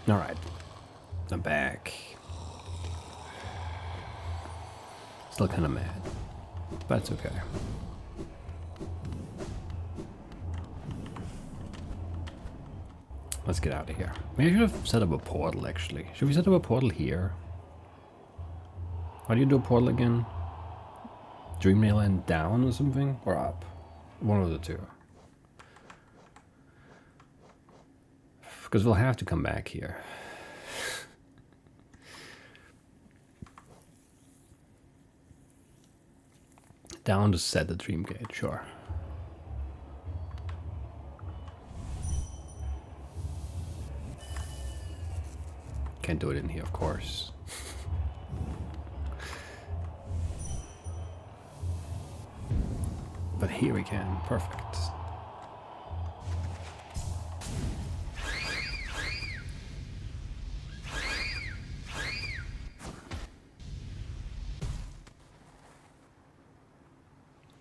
Alright, I'm back. Still kind of mad, but it's okay. Let's get out of here. Maybe I should have set up a portal, actually. Should we set up a portal here? How do you do a portal again? Dreamland down or something? Or up? One of the two. Because we'll have to come back here. Down to set the dream gate, sure. Can't do it in here, of course. But here we can. Perfect.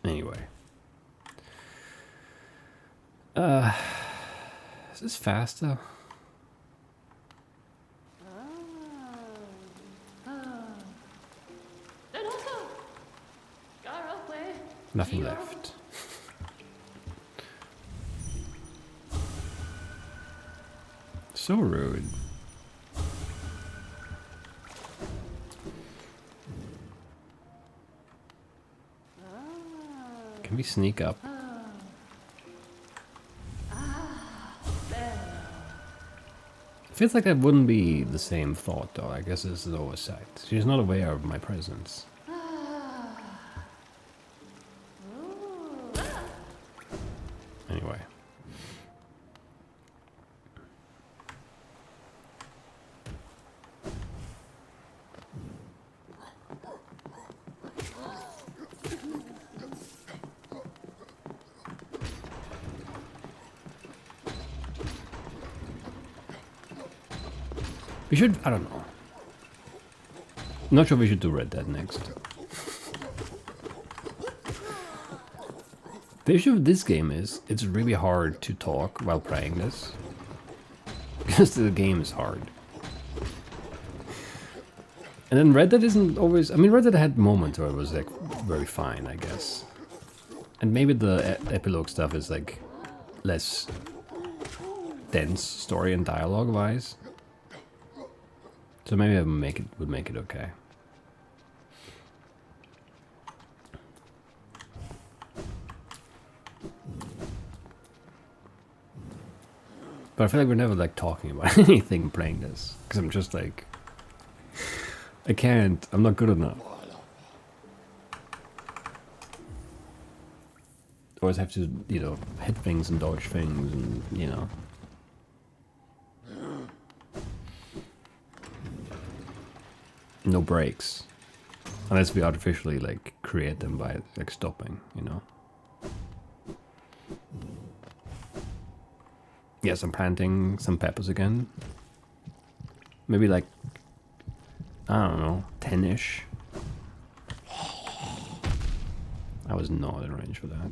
Anyway. Is this faster? Nothing left. So rude. Can we sneak up? Feels like that wouldn't be the same thought, though. I guess this is oversight. She's not aware of my presence. Anyway. We should, I don't know. Not sure we should do Red Dead next. The issue with this game is, it's really hard to talk while playing this. Because the game is hard. And then Red Dead isn't always, I mean Red Dead had moments where it was like very fine, I guess. And maybe the epilogue stuff is like less dense story and dialogue wise. So maybe I would make it okay. But I feel like we're never like talking about anything playing this. Because I'm just like, I can't, I'm not good enough. Always have to, you know, hit things and dodge things and, you know. No breaks. Unless we artificially like create them by like stopping, you know. Yes, I'm planting some peppers again. Maybe like, I don't know, 10-ish. I was not in range for that.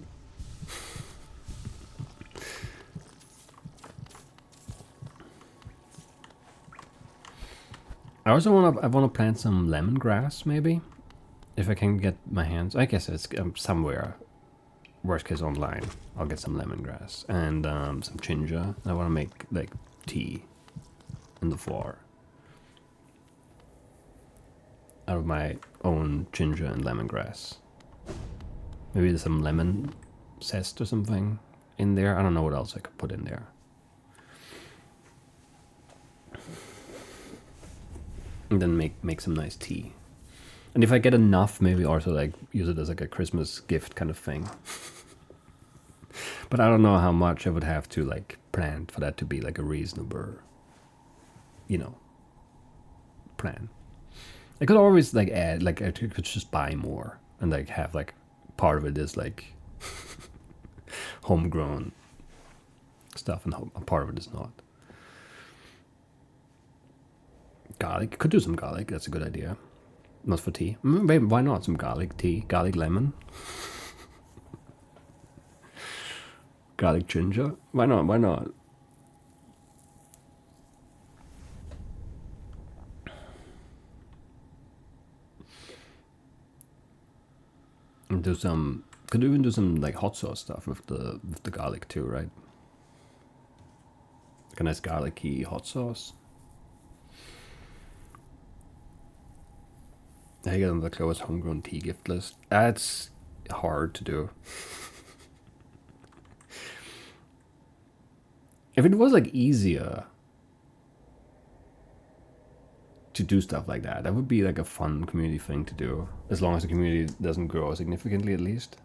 I also want to plant some lemongrass, maybe, if I can get my hands. I guess it's somewhere. Worst case online, I'll get some lemongrass and some ginger. I want to make like tea in the floor out of my own ginger and lemongrass. Maybe there's some lemon zest or something in there. I don't know what else I could put in there. And then make some nice tea. And if I get enough, maybe also like use it as like a Christmas gift kind of thing. But I don't know how much I would have to like plant for that to be like a reasonable, you know, plan. I could always like add, like I could just buy more and like have like part of it is like homegrown stuff and a part of it is not. Garlic, could do some garlic, that's a good idea. Not for tea. Maybe, why not some garlic tea? Garlic lemon? Garlic ginger? Why not? Why not? And do some, could even do some like hot sauce stuff with the garlic too, right? Like a nice garlicky hot sauce. I get on the Chloe's homegrown tea gift list. That's hard to do. If it was like easier to do stuff like that, that would be like a fun community thing to do, as long as the community doesn't grow significantly, at least.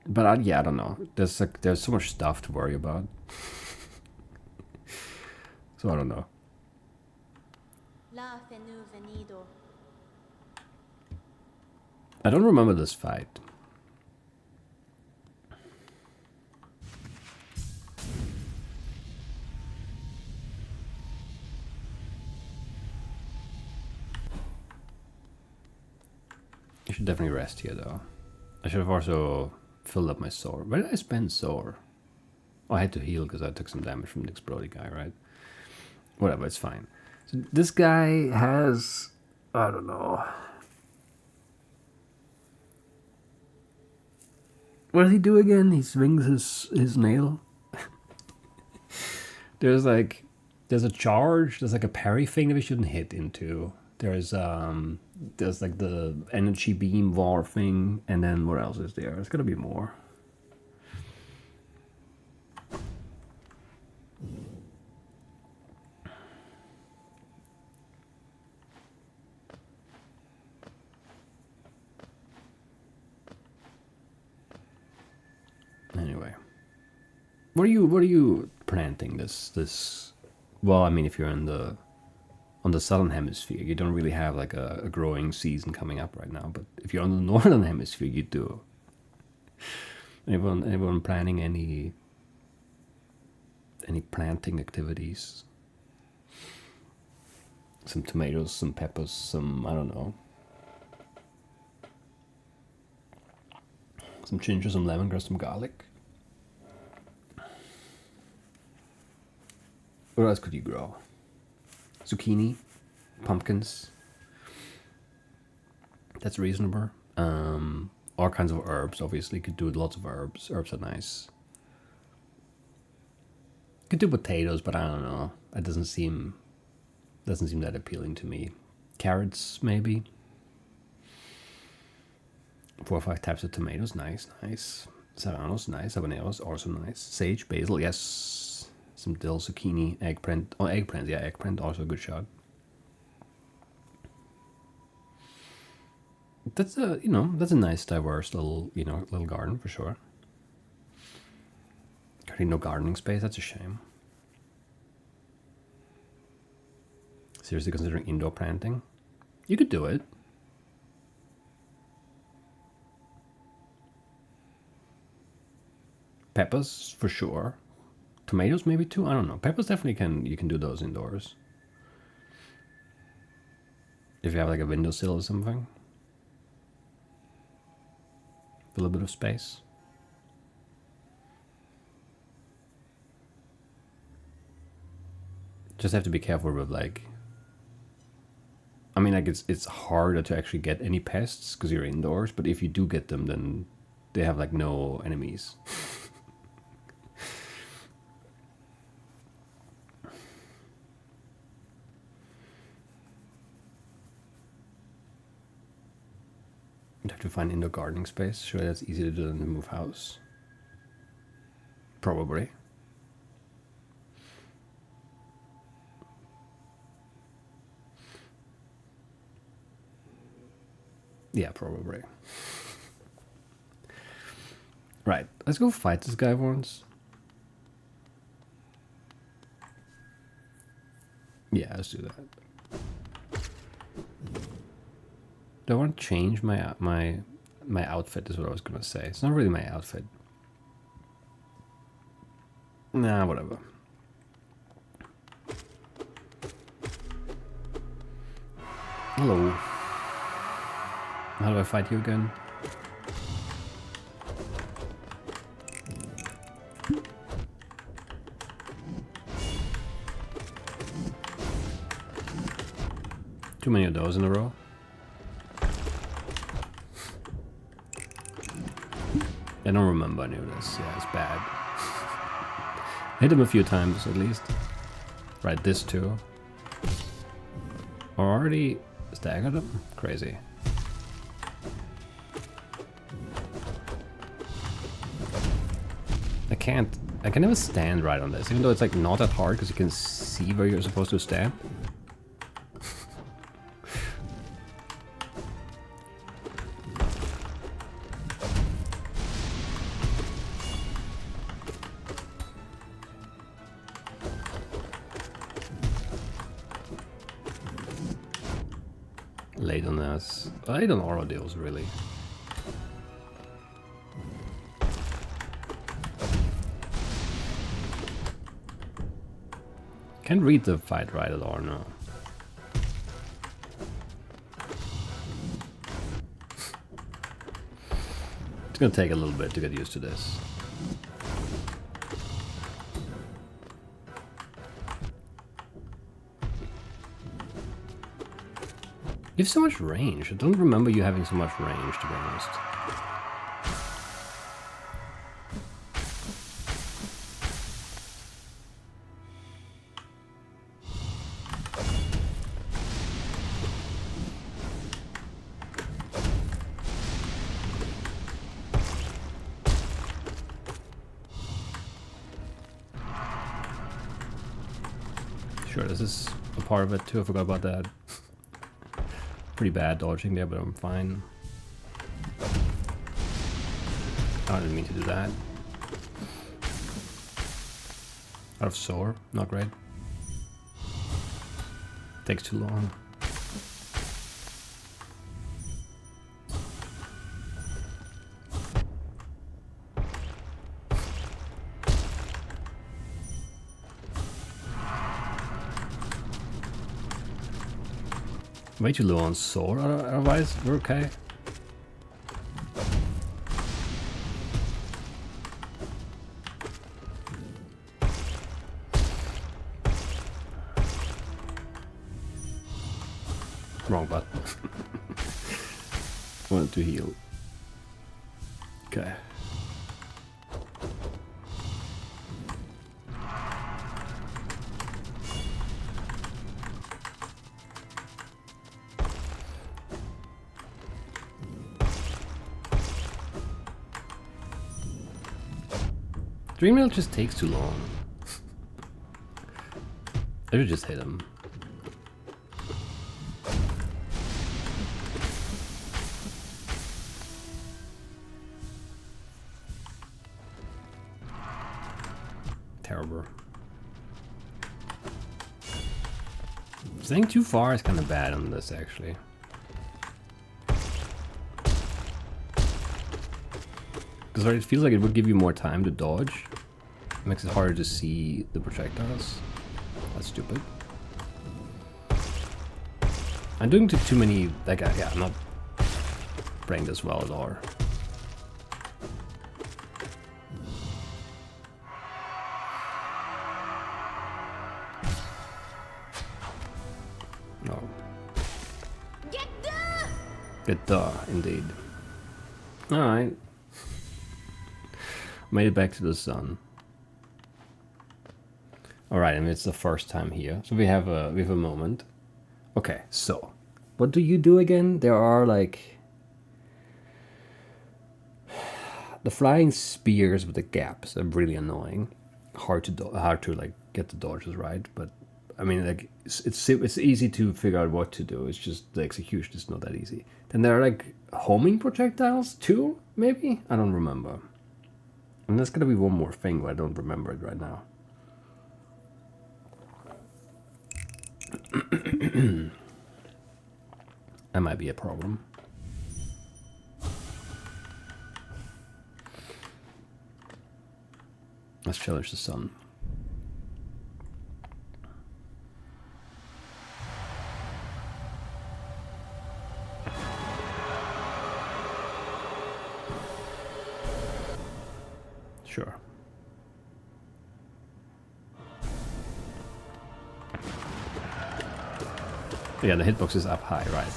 But yeah, I don't know. There's so much stuff to worry about, so I don't know. I don't remember this fight. I should definitely rest here, though. I should have also filled up my sword. Where did I spend sword? Oh, I had to heal because I took some damage from the exploding guy, right? Whatever, it's fine. So this guy has... I don't know. What does he do again? He swings his nail. There's a charge. There's like a parry thing that we shouldn't hit into. There's like the energy beam war thing, and then what else is there? There's gotta be more. Anyway, what are you planting this? Well, I mean, if you're on the southern hemisphere, you don't really have like a growing season coming up right now. But if you're on the northern hemisphere, you do. Anyone planning any planting activities? Some tomatoes, some peppers, some, I don't know, some ginger, some lemongrass, some garlic. What else could you grow? Zucchini, pumpkins. That's reasonable. All kinds of herbs, obviously. Could do with lots of herbs. Herbs are nice. Could do potatoes, but I don't know. That doesn't seem that appealing to me. Carrots, maybe. 4 or 5 types of tomatoes, nice. Serranos, nice. Habaneros, also nice. Sage, basil, yes. Some dill, zucchini, eggplant. Oh, eggplant, yeah, eggplant, also a good shot. That's a nice, diverse little garden for sure. Currently no gardening space. That's a shame. Seriously considering indoor planting? You could do it. Peppers for sure. Tomatoes maybe too. I don't know. Peppers definitely you can do those indoors. If you have like a windowsill or something. A little bit of space. Just have to be careful with like. I mean, like it's harder to actually get any pests because you're indoors. But if you do get them, then they have like no enemies. You'd have to find indoor gardening space. Sure, that's easy to do than to move house. Probably. Yeah, probably. Right, let's go fight this guy once. Yeah, let's do that. Do I want to change my outfit is what I was gonna say. It's not really my outfit. Nah, whatever. Hello. How do I fight you again? Too many of those in a row. I don't remember any of this. Yeah, it's bad. Hit him a few times at least. Right, this too. Already staggered him? Crazy. I can never stand right on this, even though it's like not that hard because you can see where you're supposed to stand. Late on this. Late on auto deals, really. Can't read the fight right at all, no. It's gonna take a little bit to get used to this. You have so much range. I don't remember you having so much range, to be honest. Sure, this is a part of it too. I forgot about that. Pretty bad dodging there, but I'm fine. I didn't mean to do that. Out of soar, not great. Takes too long. Way too low on soar, otherwise we're okay. Wrong button. Wanted to heal. Okay. Dreammail just takes too long. I should just hit him. Terrible. Staying too far is kind of bad on this, actually. Because it feels like it would give you more time to dodge. It makes it harder to see the projectiles. That's stupid. I'm doing too many, like, yeah, I'm not playing this well at all. No. Get the, indeed. Alright. Made it back to the sun. Alright, and it's the first time here. So we have a moment. Okay, so what do you do again? There are like the flying spears with the gaps are really annoying. Hard to like get the dodges right, but I mean, like it's easy to figure out what to do. It's just the execution is not that easy. Then there are like homing projectiles too, maybe? I don't remember. And there's gonna be one more thing, but I don't remember it right now. That might be a problem. Let's challenge the sun. Sure. Yeah, the hitbox is up high, right?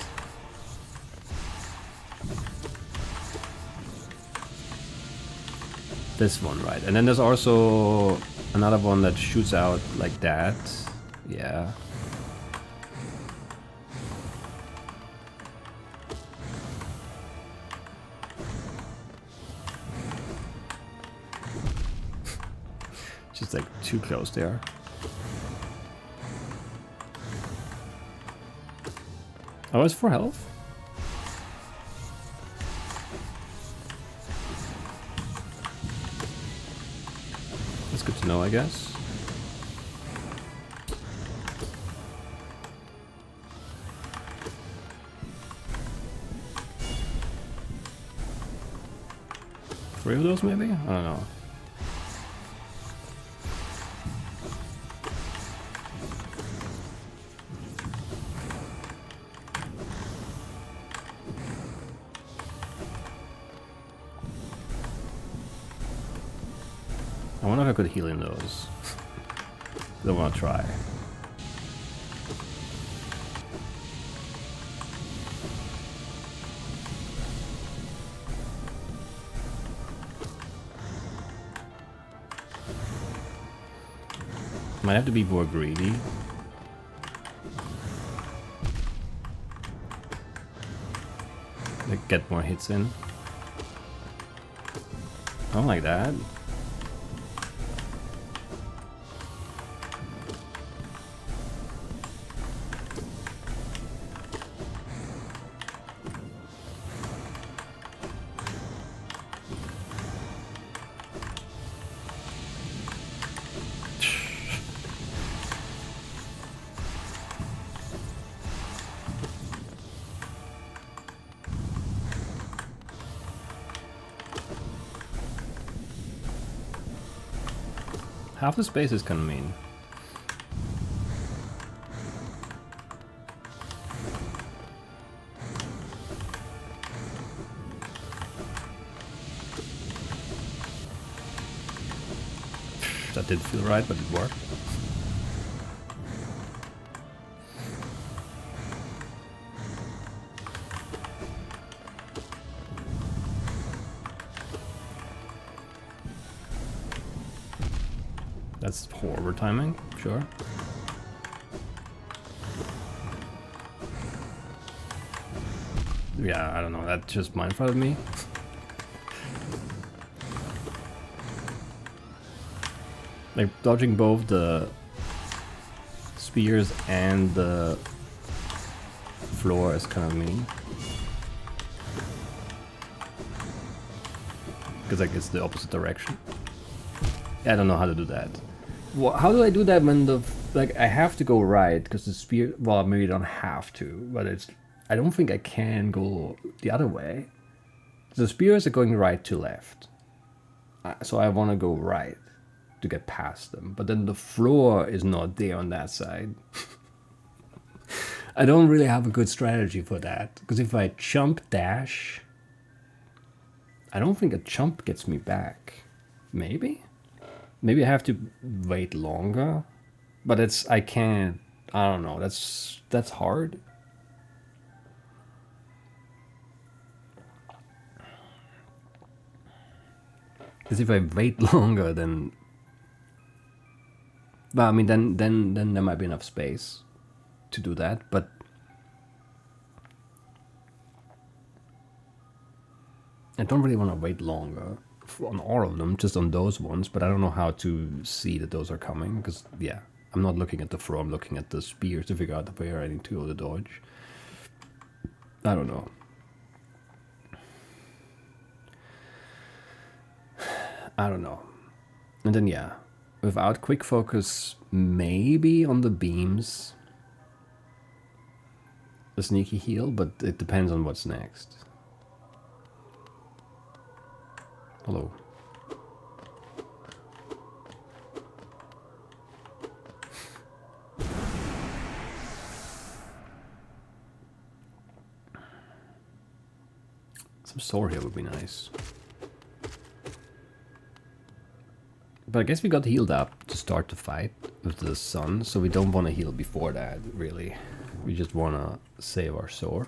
This one, right? And then there's also another one that shoots out like that. Yeah. Just like too close there. Oh, it's for health? That's good to know, I guess. Three of those, maybe? I don't know. I wonder if I could heal in those. I want to try. Might have to be more greedy. Like get more hits in. I don't like that. Half the space is kind of mean. That didn't feel right, but it worked. That's horrible timing, sure. Yeah, I don't know, that just mindfucked me. Like, dodging both the spears and the floor is kind of mean. Because, like, it's the opposite direction. I don't know how to do that. Well, how do I do that when the... Like, I have to go right, because the spear... Well, maybe I don't have to, but it's... I don't think I can go the other way. The spears are going right to left. So I want to go right to get past them. But then the floor is not there on that side. I don't really have a good strategy for that. Because if I jump dash... I don't think a jump gets me back. Maybe? Maybe I have to wait longer. But it's... I can't... I don't know. That's hard. Because if I wait longer, then... Well, I mean, then there might be enough space to do that, but... I don't really want to wait longer on all of them, just on those ones, but I don't know how to see that those are coming, because, yeah, I'm not looking at the throw, I'm looking at the spears to figure out where I need to go to dodge. I don't know. I don't know. And then, yeah, without quick focus, maybe on the beams, a sneaky heal, but it depends on what's next. Hello. Some sword here would be nice. But I guess we got healed up to start the fight with the sun, so we don't want to heal before that, really. We just want to save our sword.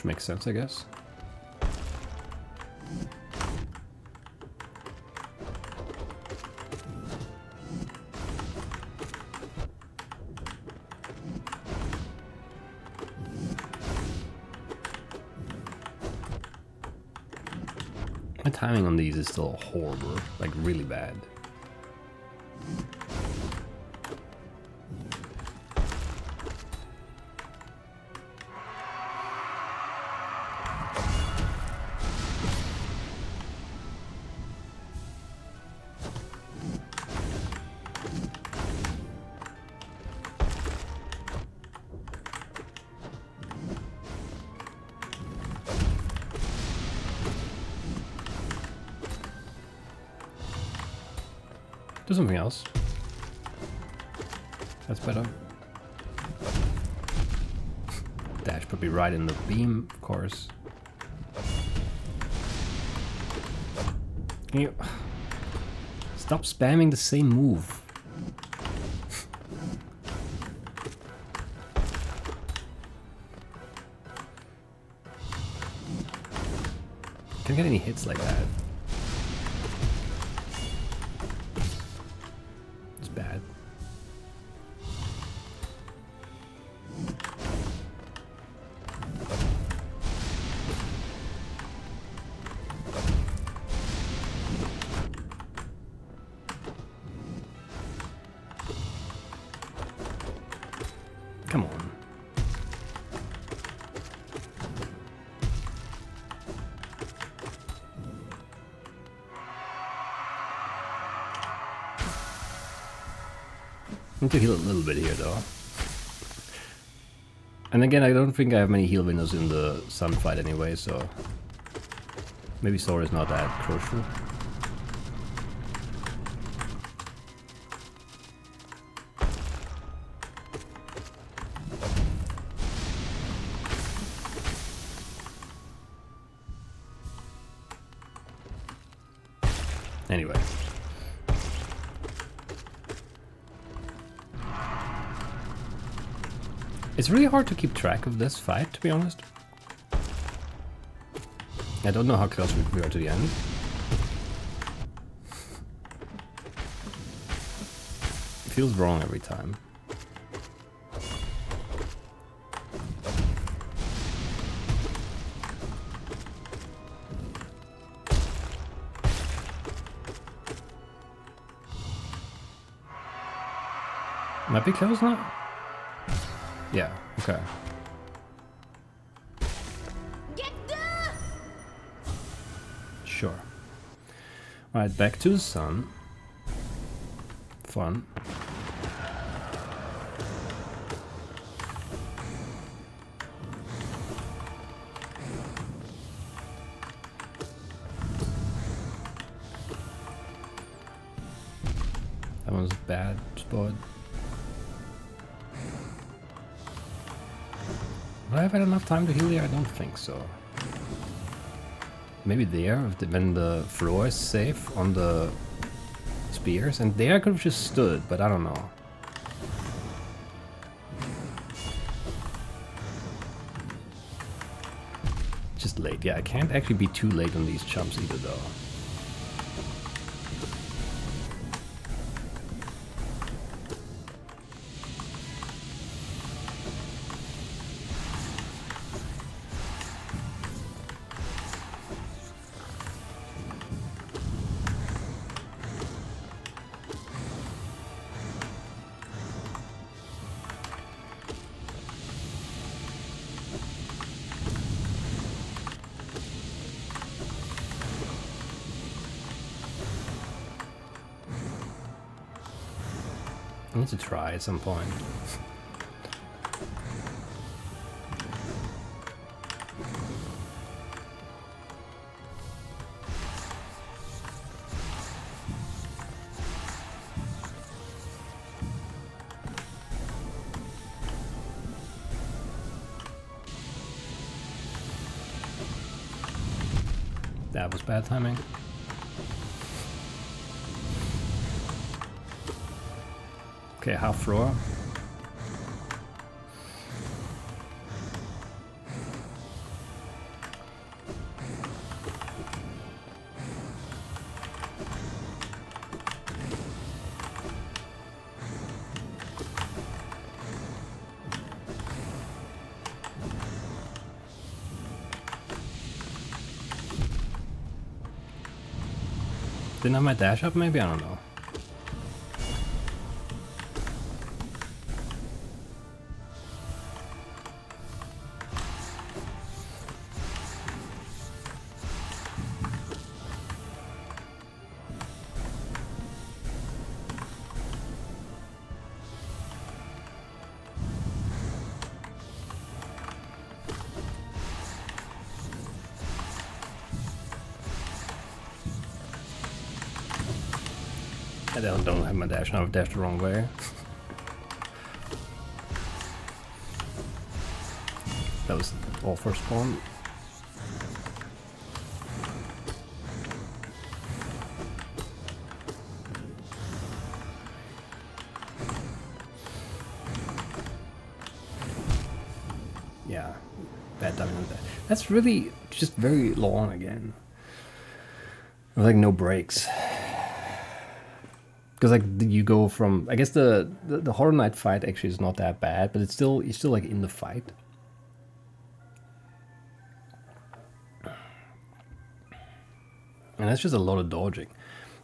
Which makes sense, I guess. My timing on these is still horrible, like really bad. Do something else. That's better. Dash put me right in the beam, of course. Can you stop spamming the same move? Can't get any hits like that. Bad. Come on. I need to heal a little bit here, though. And again, I don't think I have many heal windows in the sun fight anyway, so maybe Sora is not that crucial. Anyway. It's really hard to keep track of this fight, to be honest. I don't know how close we are to the end. It feels wrong every time. Might be close now? Yeah, okay. Sure. Alright, back to the sun. Fun. That one's a bad spot. Would I have had enough time to heal here? I don't think so. Maybe there, when the floor is safe on the spears. And there I could have just stood, but I don't know. Just late. Yeah, I can't actually be too late on these jumps either, though. I need to try at some point. That was bad timing. Okay, half floor. Didn't have my dash up maybe? I don't know. I don't have my dash now, I've dashed the wrong way. That was all first spawn. Yeah, bad timing with that. That's really just very long again. Like no breaks. Because like you go from, I guess the Horror Knight fight actually is not that bad, but it's still, you're still like in the fight. And that's just a lot of dodging.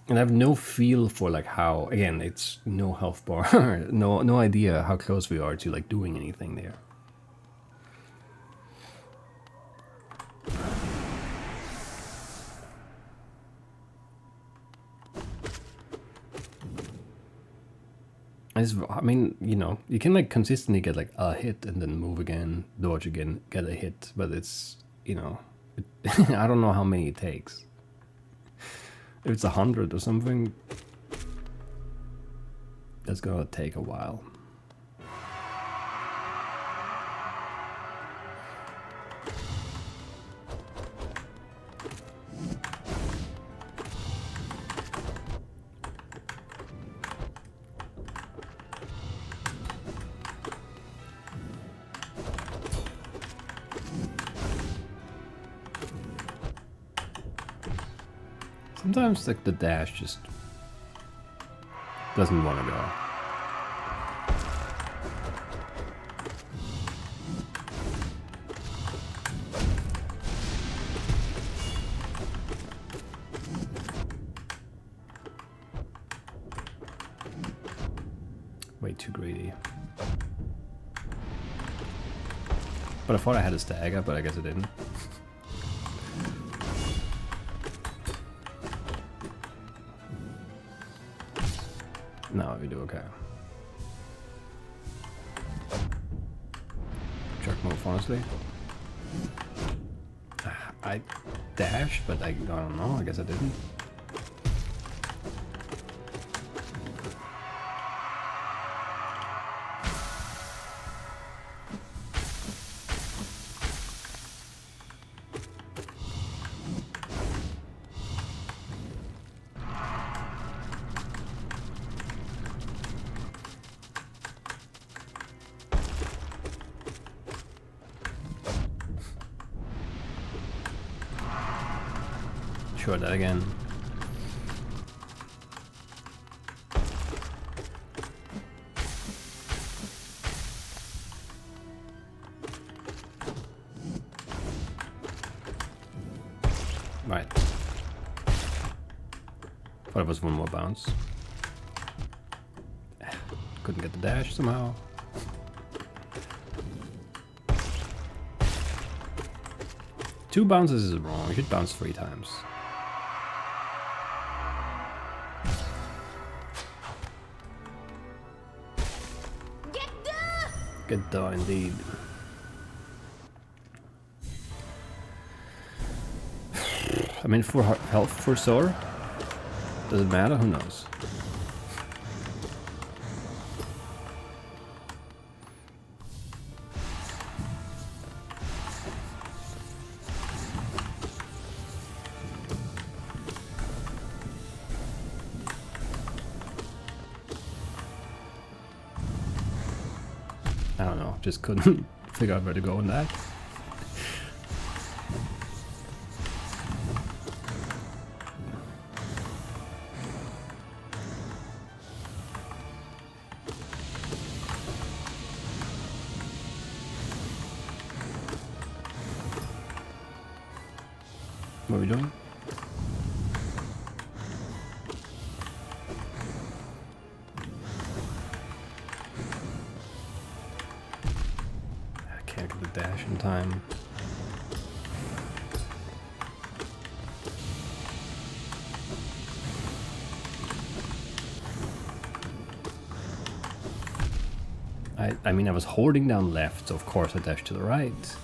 And I have no feel for like how, again, it's no health bar, no idea how close we are to like doing anything there. I mean, you know, you can like consistently get like a hit and then move again, dodge again, get a hit, but it's, you know, I don't know how many it takes. If it's 100 or something, that's gonna take a while. Sometimes like the dash just doesn't want to go. Way too greedy. But I thought I had a stagger, but I guess I didn't. No, we do okay. Jerk move, honestly. I dashed, but I don't know, I guess I didn't. Sure, that again. Right. Thought it was one more bounce. Couldn't get the dash somehow. Two bounces is wrong. You should bounce 3 times. Get duh, indeed. I mean, for health for Sor, does it matter? Who knows? I don't know, just couldn't figure out where to go in that. What are we doing? time. I mean, I was holding down left, so of course I dashed to the right.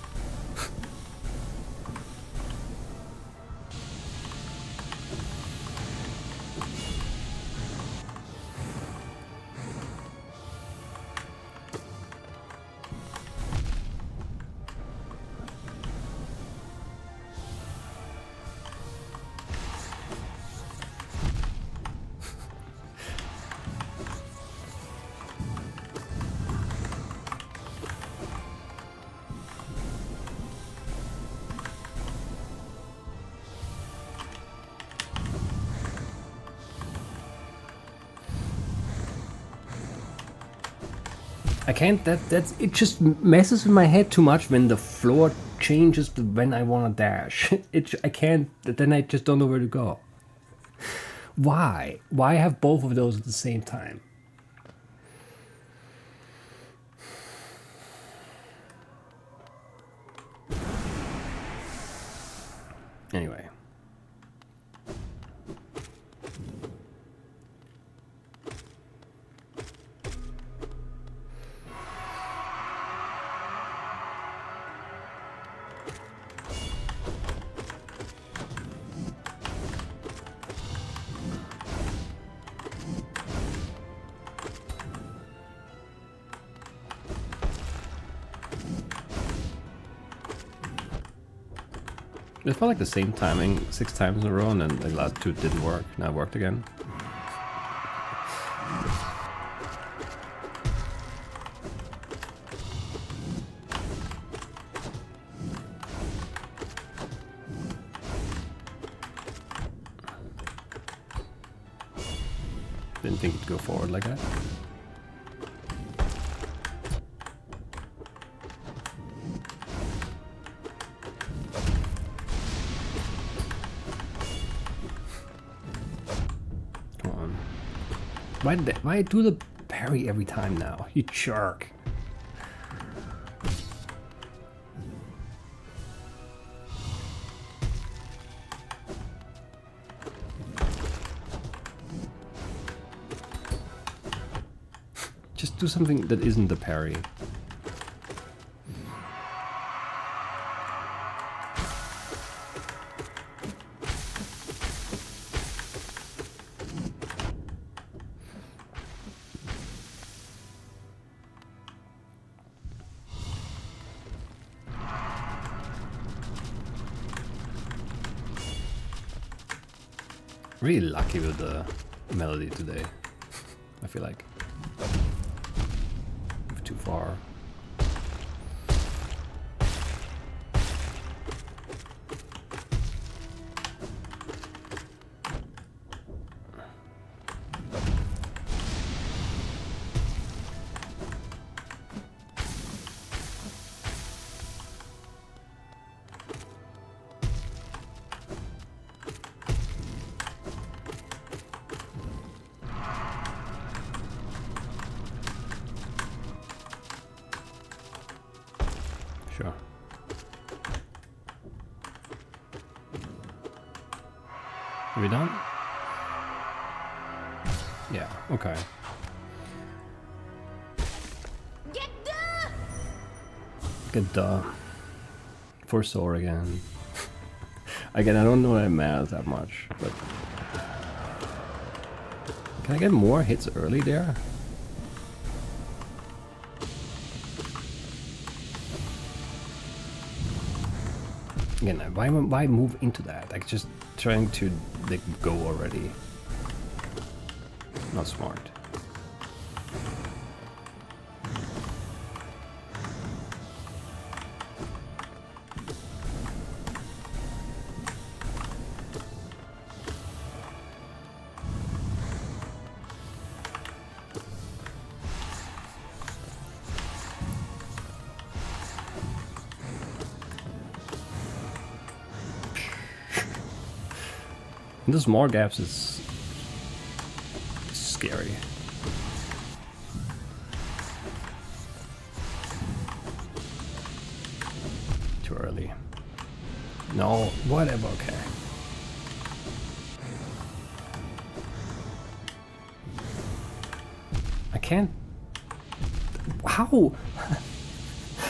I can't, it just messes with my head too much when the floor changes when I want to dash. I can't, then I just don't know where to go. Why? Why have both of those at the same time? Anyway. It felt like the same timing 6 times in a row, and then the last 2 didn't work. Now it worked again. Didn't think it'd go forward like that. Why do the parry every time now? You jerk. Just do something that isn't the parry. Really lucky with the melody today, I feel like. Move too far. Sure. Are we done? Yeah, okay. Get the for sore again. Again, I don't know that it matters that much, but can I get more hits early there? Again, why move into that? Like, just trying to like go already. Not smart. And the small gaps is scary. No, whatever, okay. I can't... How?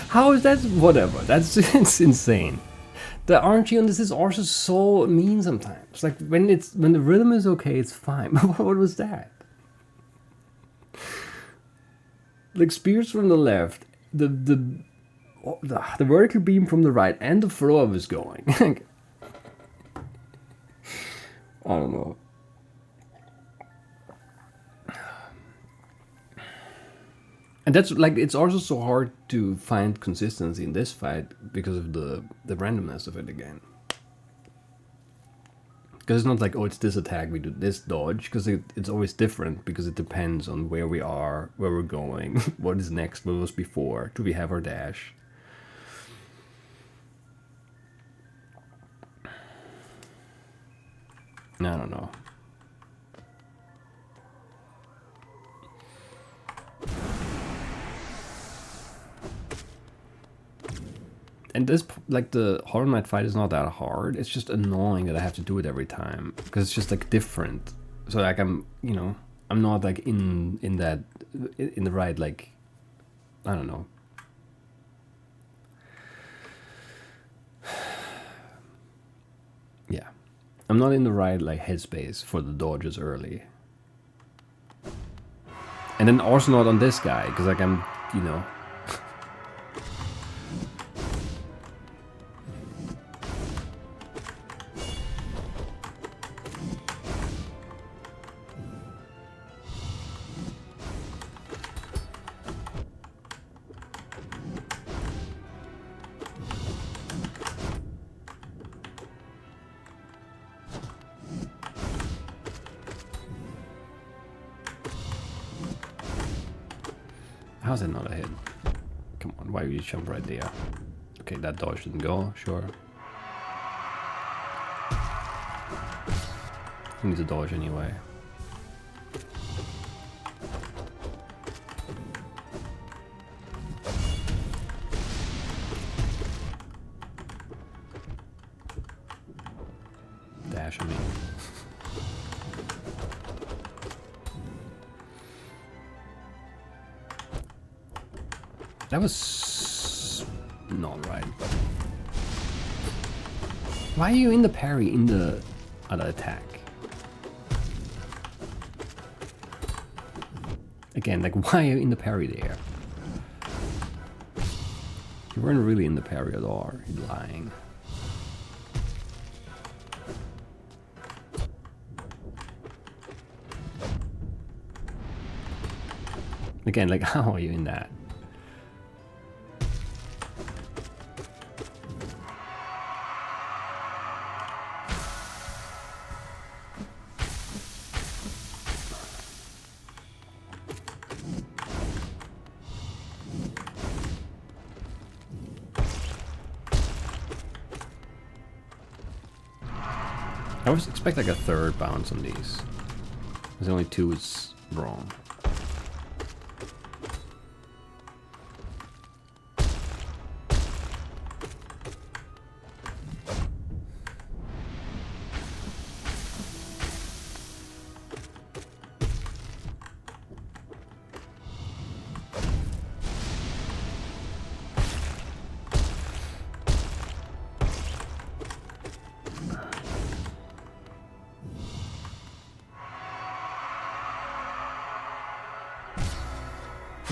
How is that? Whatever, that's it's insane. The RNG on this is also so mean sometimes. Like when the rhythm is okay, it's fine. What was that? Like spears from the left, the vertical beam from the right, and the throw is going. I don't know. And that's like, it's also so hard to find consistency in this fight because of the randomness of it again. Because it's not like, oh, it's this attack, we do this dodge, because it's always different, because it depends on where we are, where we're going, what is next, what was before, do we have our dash. I don't know. And this, like, the Hollow Knight fight is not that hard. It's just annoying that I have to do it every time, because it's just like different. So like I'm, you know, I'm not like in the right, like, I don't know. Yeah, I'm not in the right like headspace for the dodges early. And then also not on this guy, because like I'm, you know. How's that not a hit? Come on, why would you jump right there? Okay, that dodge didn't go, sure. He needs a dodge anyway. Dash, I mean. That was not right. Why are you in the parry in the other attack? Again, like, why are you in the parry there? You weren't really in the parry at all. You're lying. Again, like, how are you in that? I always expect like a third bounce on these. There's only two is wrong.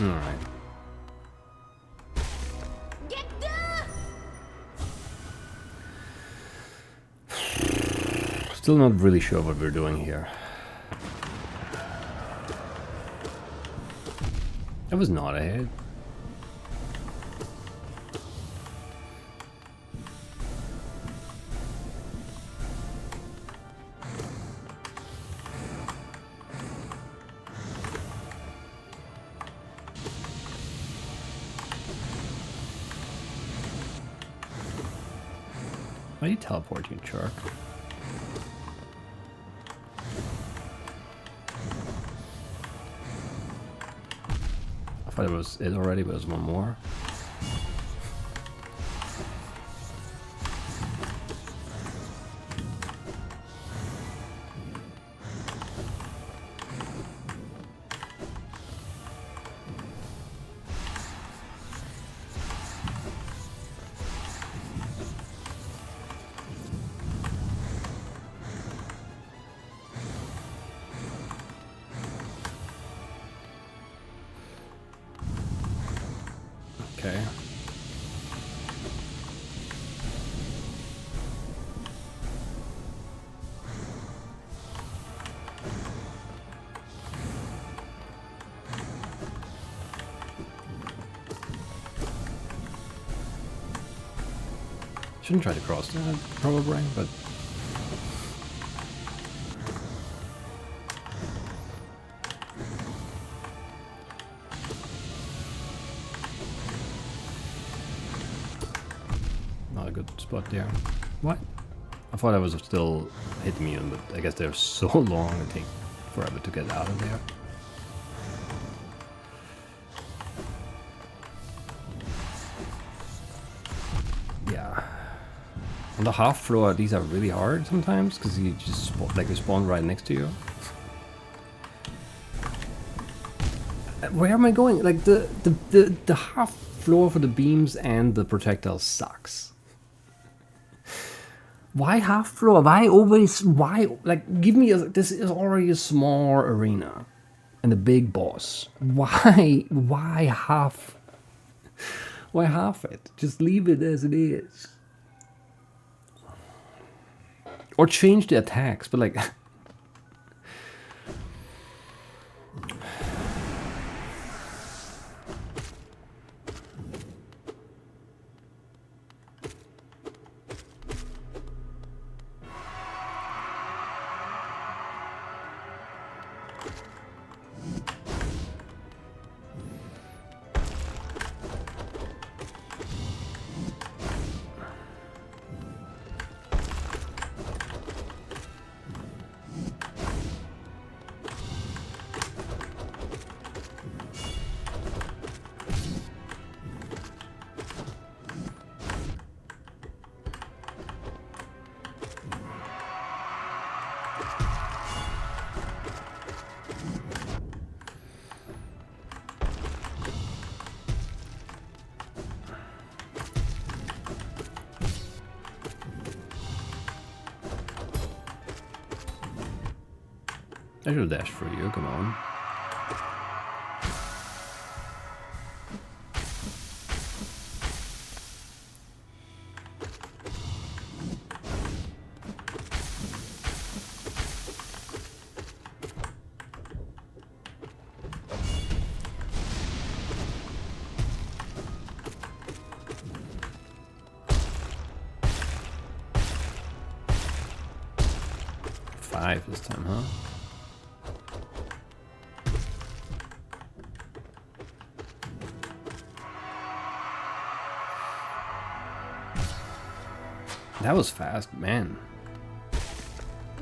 Alright. Still not really sure what we're doing here. That was not a hit. Why do you teleport, you jerk? I thought it was it already, but it was one more. Shouldn't try to cross that, probably, but... Not a good spot there. What? I thought I was still hitting me, but I guess they're so long it takes forever to get out of there. Yeah. On the half floor, these are really hard sometimes because you just they spawn right next to you. Where am I going? Like the half floor for the beams and the projectiles sucks. Why half floor? Why always? Why like give me a? This is already a small arena, and a big boss. Why? Why half? Why half it? Just leave it as it is. Or change the attacks, but like... I should have dashed for you, come on. Five this time, huh? That was fast, man.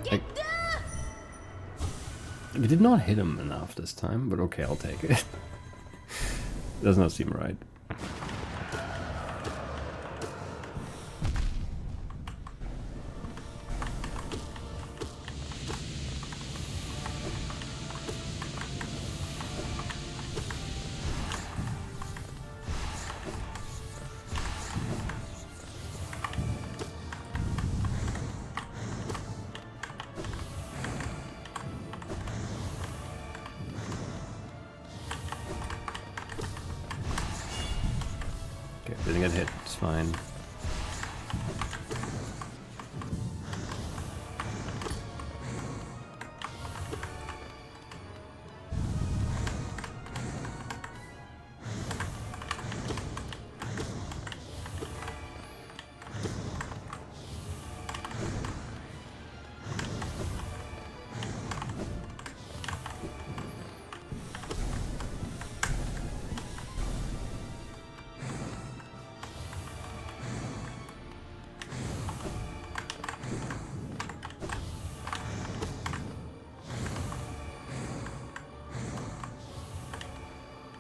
Like, we did not hit him enough this time, but okay, I'll take it. Does not seem right. Didn't get hit, it's fine.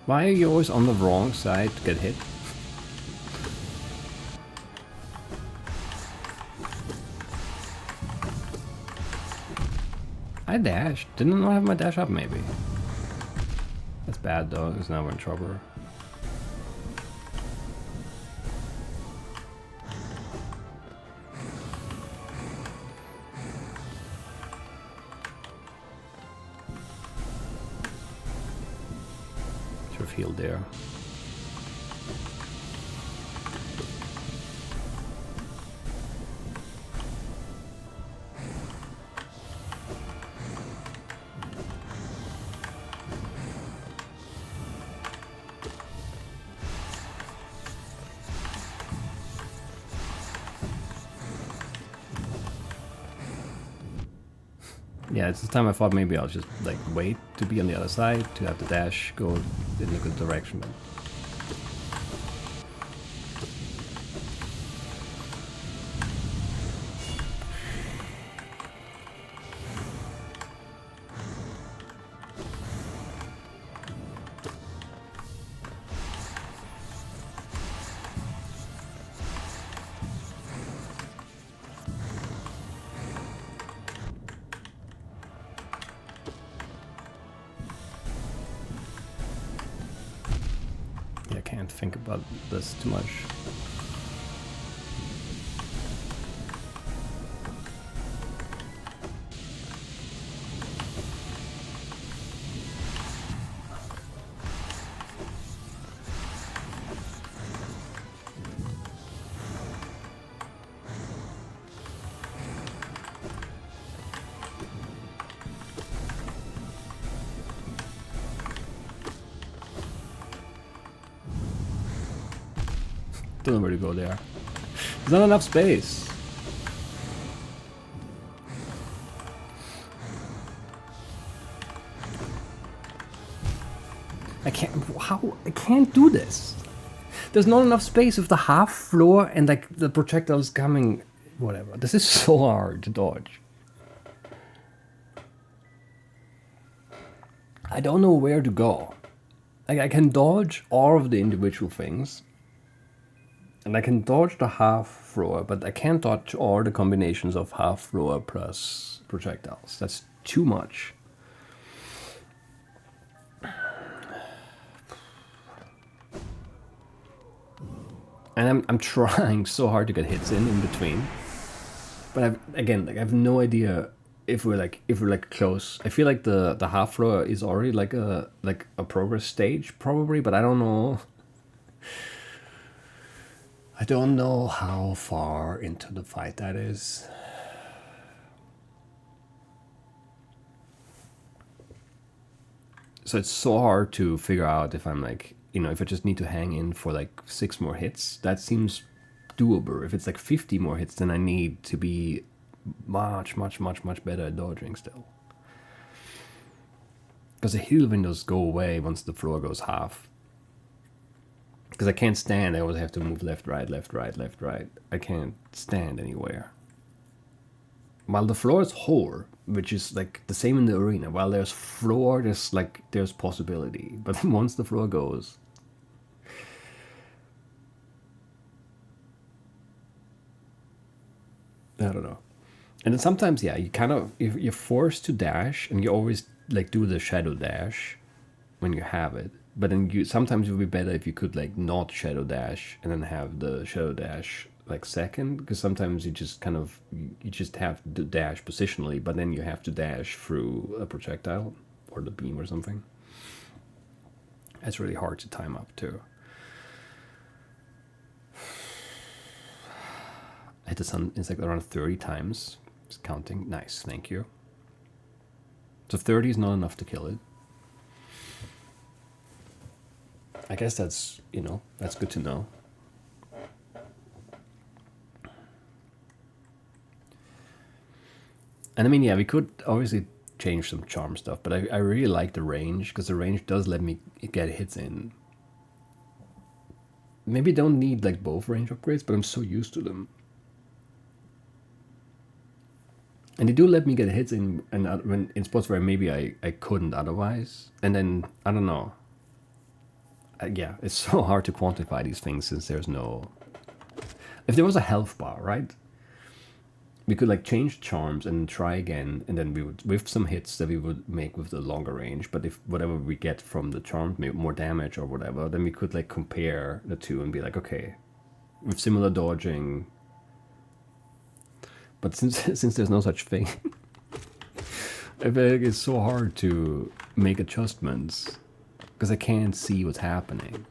Why are you always on the wrong side to get hit? I dashed. Didn't I have my dash up maybe? That's bad though, because now we're in trouble. Healed there. Yeah, it's the time I thought maybe I'll just like wait to be on the other side to have the dash go in a good direction. But yeah, I can't think about this too much. Don't know where to go there. There's not enough space. I can't do this. There's not enough space with the half floor and like the projectiles coming, whatever. This is so hard to dodge. I don't know where to go. Like I can dodge all of the individual things. And I can dodge the half floor, but I can't dodge all the combinations of half floor plus projectiles. That's too much. And I'm trying so hard to get hits in between. But I have no idea if we're like close. I feel like the half floor is already like a progress stage probably, but I don't know. I don't know how far into the fight that is. So it's so hard to figure out if I'm like, you know, if I just need to hang in for like 6 more hits, that seems doable. If it's like 50 more hits, then I need to be much better at dodging still. Because the heal windows go away once the floor goes half. Because I can't stand, I always have to move left, right, left, right, left, right. I can't stand anywhere. While the floor is whole, which is like the same in the arena. While there's floor, there's possibility. But once the floor goes, I don't know. And then sometimes, yeah, you kind of, you're forced to dash, and you always like do the shadow dash when you have it. But then sometimes it would be better if you could like not shadow dash and then have the shadow dash like second, because sometimes you just kind of you just have to dash positionally, but then you have to dash through a projectile or the beam or something. It's really hard to time up too. I hit the sun, it's like around 30 times. Just counting. Nice, thank you. So 30 is not enough to kill it. I guess that's, you know, that's good to know. And I mean, yeah, we could obviously change some charm stuff, but I really like the range, because the range does let me get hits in. Maybe don't need like both range upgrades, but I'm so used to them. And they do let me get hits in, and when in spots where maybe I couldn't otherwise. And then, I don't know. Yeah, it's so hard to quantify these things since there's no... If there was a health bar, right? We could like change charms and try again, and then we would, with some hits that we would make with the longer range, but if whatever we get from the charm, more damage or whatever, then we could like compare the two and be like, okay, with similar dodging... But since there's no such thing, I feel like it's so hard to make adjustments because I can't see what's happening.